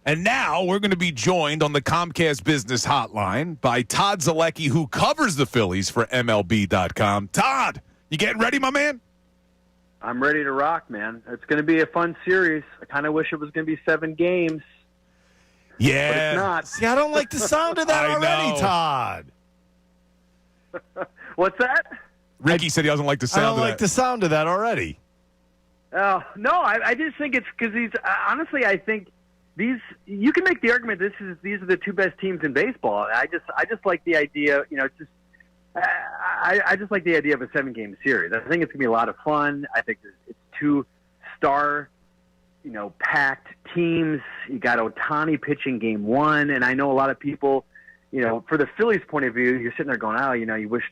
And now we're going to be joined on the Comcast Business Hotline by Todd Zolecki, who covers the Phillies for MLB.com. Todd, you getting ready, my man? I'm ready to rock, man. It's going to be a fun series. I kind of wish it was going to be 7 games. Yeah. But it's not. See, I don't like the sound of that already, know. Todd. What's that? Ricky said he doesn't like the I sound don't of like that. the sound of that already. No, I just think it's because honestly, I think you can make the argument these are the 2 best teams in baseball. I just like the idea, I just like the idea of a 7-game series. I think it's gonna be a lot of fun. I think it's 2 star, packed teams. You got Ohtani pitching game 1, and I know a lot of people, for the Phillies' point of view, you're sitting there going, oh, you wish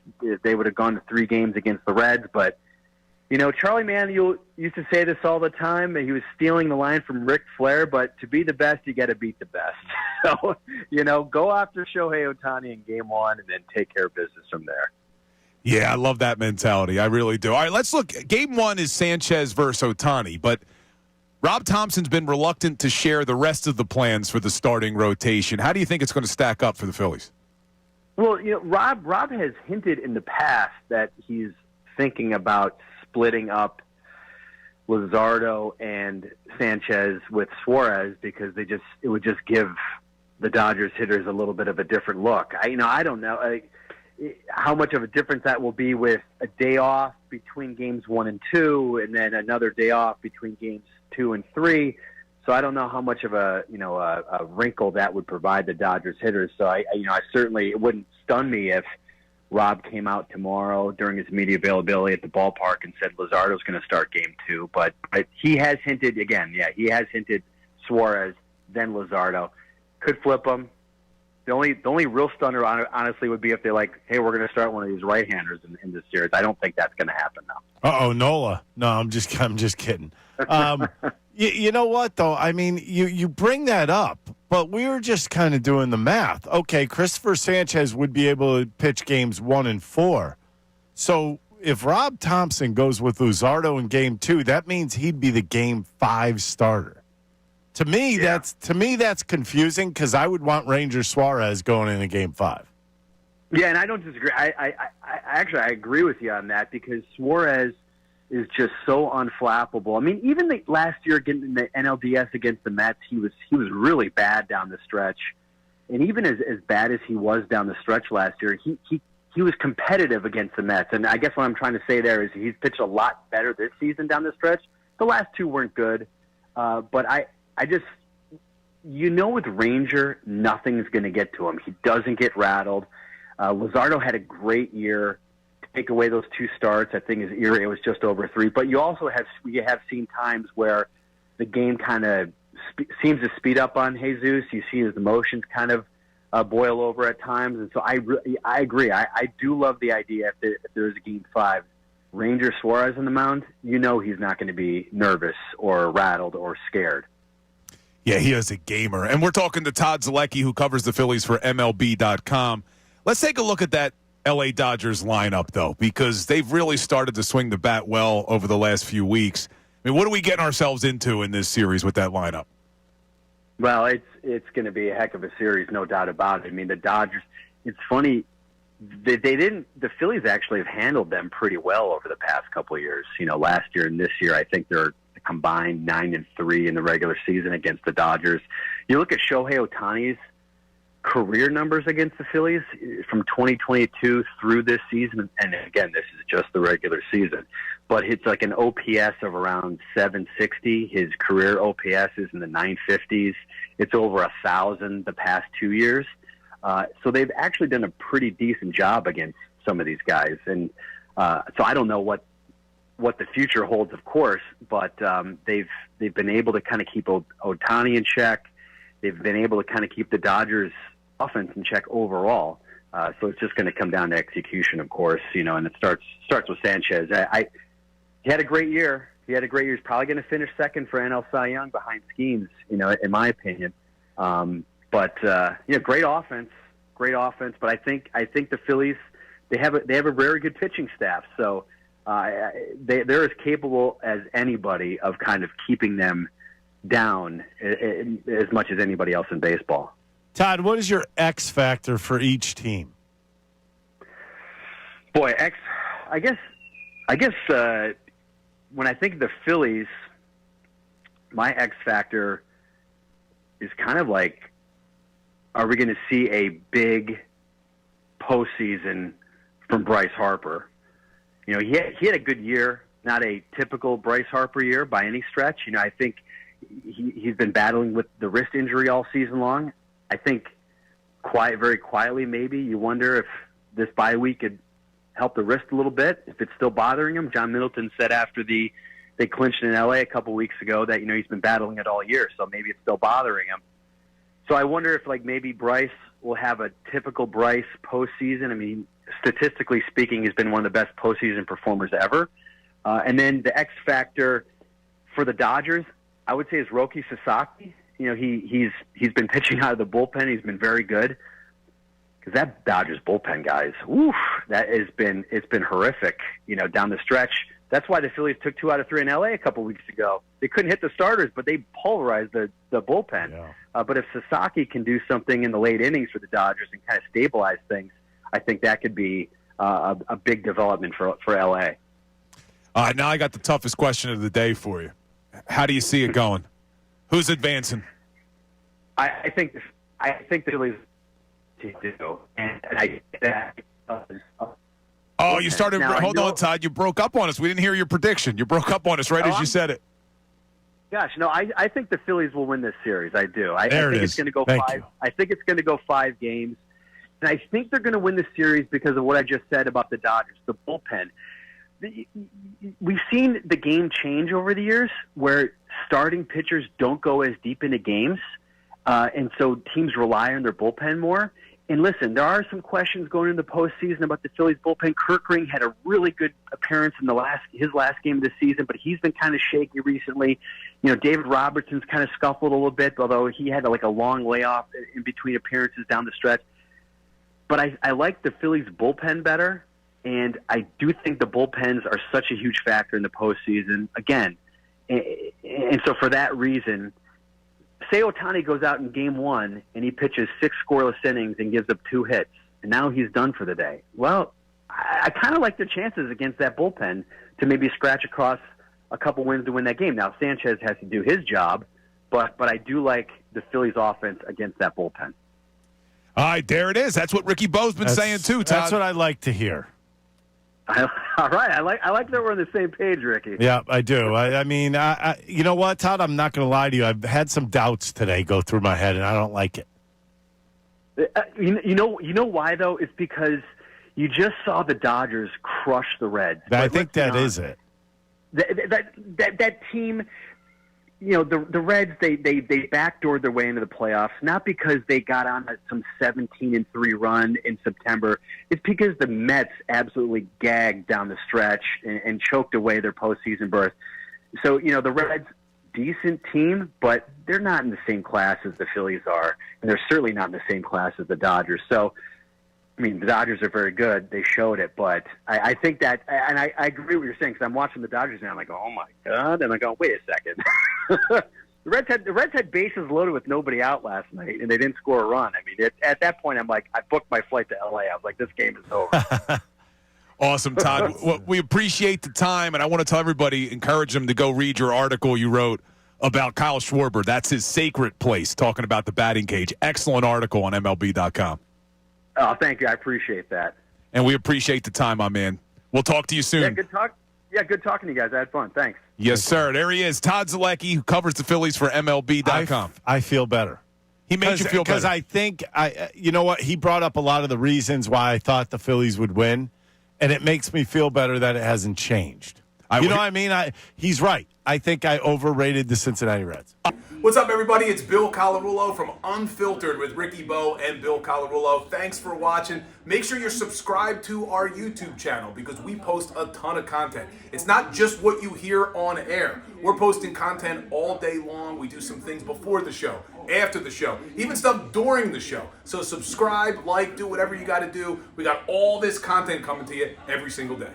they would have gone to 3 games against the Reds, but. Charlie Mann used to say this all the time. He was stealing the line from Ric Flair, but to be the best, you got to beat the best. So, go after Shohei Ohtani in game 1 and then take care of business from there. Yeah, I love that mentality. I really do. All right, let's look. Game 1 is Sanchez versus Ohtani, but Rob Thompson's been reluctant to share the rest of the plans for the starting rotation. How do you think it's going to stack up for the Phillies? Well, Rob has hinted in the past that he's thinking about splitting up Luzardo and Sanchez with Suarez because it would just give the Dodgers hitters a little bit of a different look. I don't know how much of a difference that will be with a day off between games 1 and 2, and then another day off between games 2 and 3. So I don't know how much of a wrinkle that would provide the Dodgers hitters. So I certainly, it wouldn't stun me if Rob came out tomorrow during his media availability at the ballpark and said Luzardo's going to start game 2. But he has hinted, Suarez, then Luzardo. Could flip them. The only real stunner, honestly, would be if they're like, hey, we're going to start one of these right-handers in this series. I don't think that's going to happen now. Uh-oh, Nola. No, I'm just kidding. You know what, though? I mean, you bring that up, but we were just kind of doing the math. Okay, Christopher Sanchez would be able to pitch games 1 and 4. So if Rob Thompson goes with Luzardo in game 2, that means he'd be the game 5 starter. To me, that's confusing because I would want Ranger Suarez going into game 5. Yeah, and I don't disagree. I actually agree with you on that because Suarez is just so unflappable. I mean, even last year getting the NLDS against the Mets, he was really bad down the stretch. And even as bad as he was down the stretch last year, he was competitive against the Mets. And I guess what I'm trying to say there is he's pitched a lot better this season down the stretch. The last 2 weren't good. But I just, with Ranger, nothing's going to get to him. He doesn't get rattled. Luzardo had a great year. Take away those 2 starts, I think his ERA was just over 3. But you have seen times where the game kind of seems to speed up on Jesus. You see his emotions kind of boil over at times, and so I agree. I do love the idea if there's a game 5, Ranger Suarez on the mound. He's not going to be nervous or rattled or scared. Yeah, he is a gamer. And we're talking to Todd Zolecki, who covers the Phillies for MLB.com. Let's take a look at that L.A. Dodgers lineup, though, because they've really started to swing the bat well over the last few weeks. I mean, what are we getting ourselves into in this series with that lineup? Well, it's going to be a heck of a series, no doubt about it. I mean, the Dodgers, it's funny, the Phillies actually have handled them pretty well over the past couple of years. Last year and this year, I think they're combined 9-3 in the regular season against the Dodgers. You look at Shohei Ohtani's career numbers against the Phillies from 2022 through this season, and again, this is just the regular season, but it's like an OPS of around 760. His career OPS is in the 950s. It's over 1,000 the past 2 years. So they've actually done a pretty decent job against some of these guys, and so I don't know what the future holds, of course, but they've been able to kind of keep Ohtani in check. They've been able to kind of keep the Dodgers' offense in check overall. So it's just going to come down to execution, of course, and it starts with Sanchez. He had a great year. He's probably going to finish second for NL Cy Young behind Skeens, in my opinion. But great offense. But I think the Phillies, they have a very good pitching staff. So they're as capable as anybody of kind of keeping them down as much as anybody else in baseball. Todd, what is your X factor for each team? Boy, I guess when I think of the Phillies, my X factor is kind of like, are we going to see a big postseason from Bryce Harper? You know, he had a good year, not a typical Bryce Harper year by any stretch. You know, I think he's been battling with the wrist injury all season long. I think very quietly maybe you wonder if this bye week could help the wrist a little bit, if it's still bothering him. John Middleton said after they clinched in L.A. a couple weeks ago that, you know, he's been battling it all year, so maybe it's still bothering him. So I wonder if, like, maybe Bryce will have a typical Bryce postseason. I mean, statistically speaking, he's been one of the best postseason performers ever. And then the X factor for the Dodgers, I would say, is Roki Sasaki. You know, he's been pitching out of the bullpen. He's been very good. Because that Dodgers bullpen, guys, it's been horrific, you know, down the stretch. That's why the Phillies took 2 out of 3 in L.A. a couple weeks ago. They couldn't hit the starters, but they pulverized the bullpen. Yeah. But if Sasaki can do something in the late innings for the Dodgers and kind of stabilize things, I think that could be a big development for L.A. All right, now I got the toughest question of the day for you. How do you see it going? Who's advancing? I think the Phillies do, and I that. Oh, you started. Hold on, Todd. You broke up on us. We didn't hear your prediction. You broke up on us right as you said it. Gosh, no, I think the Phillies will win this series. I do. I think it's going to go Thank 5. you. I think it's going to go 5 games, and I think they're going to win the series because of what I just said about the Dodgers, the bullpen. We've seen the game change over the years where starting pitchers don't go as deep into games, and so teams rely on their bullpen more. And listen, there are some questions going into the postseason about the Phillies bullpen. Kirk Ring had a really good appearance in his last game of the season, but he's been kind of shaky recently. You know, David Robertson's kind of scuffled a little bit, although he had like a long layoff in between appearances down the stretch. But I like the Phillies bullpen better, and I do think the bullpens are such a huge factor in the postseason. Again, and so for that reason, say Ohtani goes out in game 1 and he pitches 6 scoreless innings and gives up 2 hits, and now he's done for the day. Well, I kind of like the chances against that bullpen to maybe scratch across a couple wins to win that game. Now, Sanchez has to do his job, but I do like the Phillies' offense against that bullpen. All right, there it is. That's what Ricky Bo's been saying too, Todd. That's what I like to hear. All right, I like that we're on the same page, Ricky. Yeah, I do. I mean, you know what, Todd? I'm not going to lie to you. I've had some doubts today go through my head, and I don't like it. You know why though? It's because you just saw the Dodgers crush the Reds. I think that is it. That team. You know, the Reds, they backdoored their way into the playoffs, not because they got on some 17-3 run in September. It's because the Mets absolutely gagged down the stretch and choked away their postseason berth. So, you know, the Reds, decent team, but they're not in the same class as the Phillies are, and they're certainly not in the same class as the Dodgers. So, I mean, the Dodgers are very good. They showed it, but I think that, and I agree with what you're saying, because I'm watching the Dodgers now. I'm like, oh my God, and I'm going, wait a second. The Reds had bases loaded with nobody out last night, and they didn't score a run. I mean, at that point, I'm like, I booked my flight to LA. I was like, this game is over. Awesome, Todd. Well, we appreciate the time, and I want to tell everybody, encourage them to go read your article you wrote about Kyle Schwarber. That's his sacred place, talking about the batting cage. Excellent article on MLB.com. Oh, thank you. I appreciate that. And we appreciate the time, my man. We'll talk to you soon. Good talking to you guys. I had fun. Thanks. Yes, sir. There he is, Todd Zolecki, who covers the Phillies for MLB.com. I feel better. He made you feel better. Because I think, you know what, he brought up a lot of the reasons why I thought the Phillies would win, and it makes me feel better that it hasn't changed. You know what I mean? He's right. I think I overrated the Cincinnati Reds. What's up, everybody? It's Bill Colarulo from Unfiltered with Ricky Bo and Bill Colarulo. Thanks for watching. Make sure you're subscribed to our YouTube channel because we post a ton of content. It's not just what you hear on air. We're posting content all day long. We do some things before the show, after the show, even stuff during the show. So subscribe, like, do whatever you got to do. We got all this content coming to you every single day.